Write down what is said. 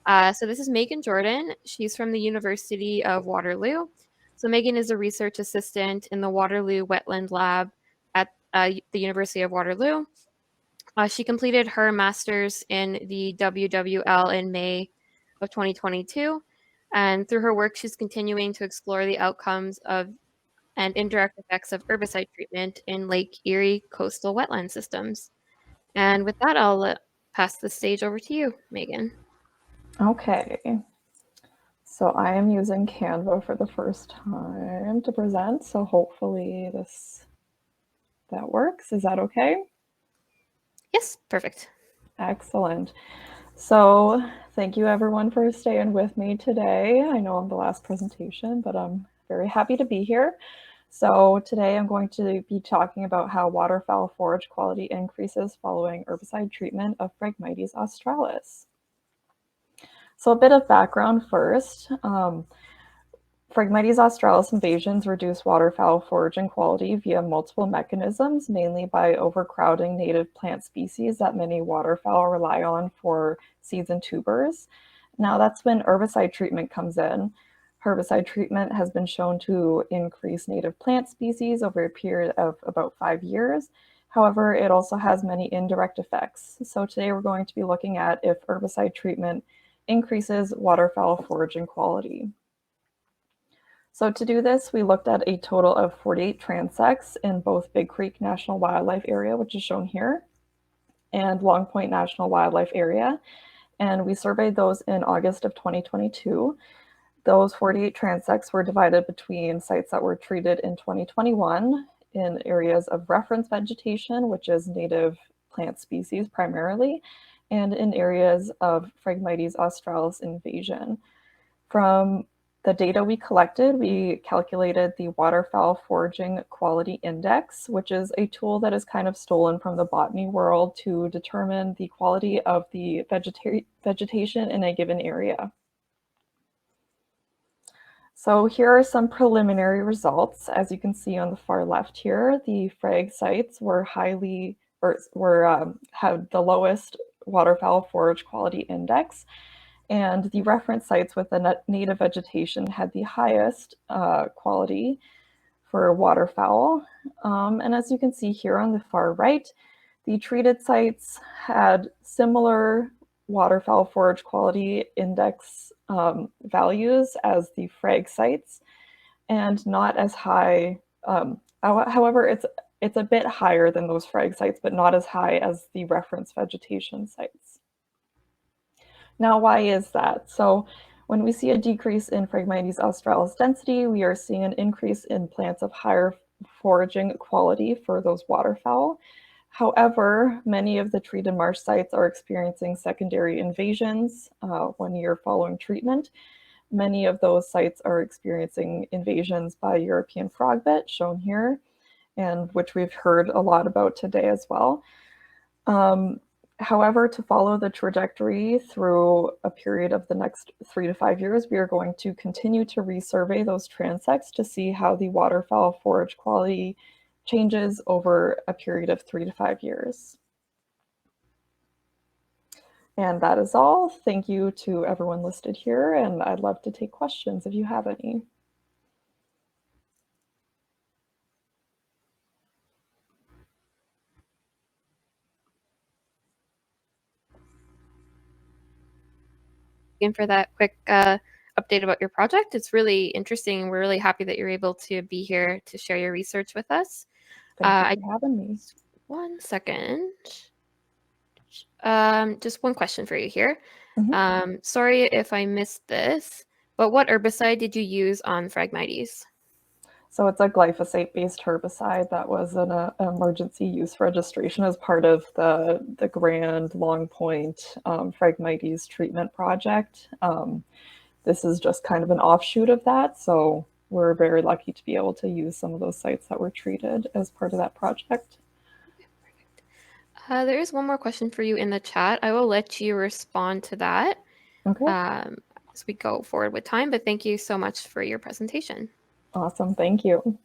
So this is Megan Jordan. She's from the University of Waterloo. So Megan is a research assistant in the Waterloo Wetland Lab at the University of Waterloo. She completed her master's in the WWL in May of 2022. And through her work, she's continuing to explore the outcomes of and indirect effects of herbicide treatment in Lake Erie coastal wetland systems. And with that, I'll pass the stage over to you, Megan. Okay, so I am using Canva for the first time to present, so hopefully that works. Is that okay? Yes, perfect. Excellent. So thank you everyone for staying with me today. I know I'm the last presentation, but I'm very happy to be here. So today I'm going to be talking about how waterfowl forage quality increases following herbicide treatment of Phragmites australis. So a bit of background first. Phragmites australis invasions reduce waterfowl foraging quality via multiple mechanisms, mainly by overcrowding native plant species that many waterfowl rely on for seeds and tubers. Now that's when herbicide treatment comes in. Herbicide treatment has been shown to increase native plant species over a period of about 5 years. However, it also has many indirect effects. So today we're going to be looking at if herbicide treatment increases waterfowl foraging quality. So to do this, we looked at a total of 48 transects in both Big Creek National Wildlife Area, which is shown here, and Long Point National Wildlife Area. And we surveyed those in August of 2022. Those 48 transects were divided between sites that were treated in 2021 in areas of reference vegetation, which is native plant species primarily, and in areas of Phragmites australis invasion. From the data we collected, we calculated the Waterfowl Foraging Quality Index, which is a tool that is kind of stolen from the botany world to determine the quality of the vegetation in a given area. So here are some preliminary results. As you can see on the far left here, the frag sites were had the lowest waterfowl forage quality index, and the reference sites with the native vegetation had the highest quality for waterfowl. And as you can see here on the far right, the treated sites had similar waterfowl forage quality index values as the frag sites, and not as high. However, it's a bit higher than those frag sites, but not as high as the reference vegetation sites. Now, why is that? So when we see a decrease in Phragmites australis density, we are seeing an increase in plants of higher foraging quality for those waterfowl. However, many of the treated marsh sites are experiencing secondary invasions 1 year following treatment. Many of those sites are experiencing invasions by European frogbit, shown here, and which we've heard a lot about today as well. However, to follow the trajectory through a period of the next 3 to 5 years, we are going to continue to resurvey those transects to see how the waterfowl forage quality changes over a period of 3 to 5 years. And that is all. Thank you to everyone listed here, and I'd love to take questions if you have any. For that quick update about your project. It's really interesting, and we're really happy that you're able to be here to share your research with us. Thank you for having me. 1 second. Just one question for you here. Sorry if I missed this, but what herbicide did you use on Phragmites? So it's a glyphosate-based herbicide that was an emergency use registration as part of the grand Long Point Phragmites treatment project. This is just kind of an offshoot of that, so we're very lucky to be able to use some of those sites that were treated as part of that project. There is one more question for you in the chat. I will let you respond to that as we go forward with time, but thank you so much for your presentation. Awesome, thank you.